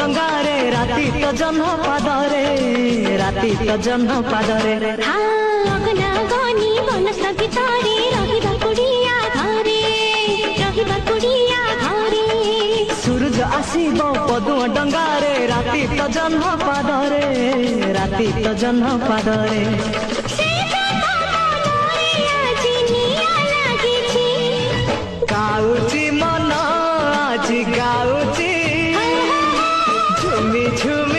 ଡଙ୍ଗାରେ ରାତି ତ ଜହ୍ନ ପାଦରେ ରାତି ତ ଜହ୍ନ ପାଦରେ ଅଗନା ଗନି ବନସ ଭିତରେ ରହିବା କୁଡ଼ିଆ ଘରେ ରହିବା କୁଡ଼ିଆ ଘରେ ସୂରଜ ଆସିବ ପଦୁଆ ଡଙ୍ଗାରେ ରାତି ତ ଜହ୍ନ ପାଦରେ ରାତି ତ ଜହ୍ନ ପାଦରେ ଗାଉଛି ମନ ଆଜି ଗାଉଛି ଝୁମି ଝୁମି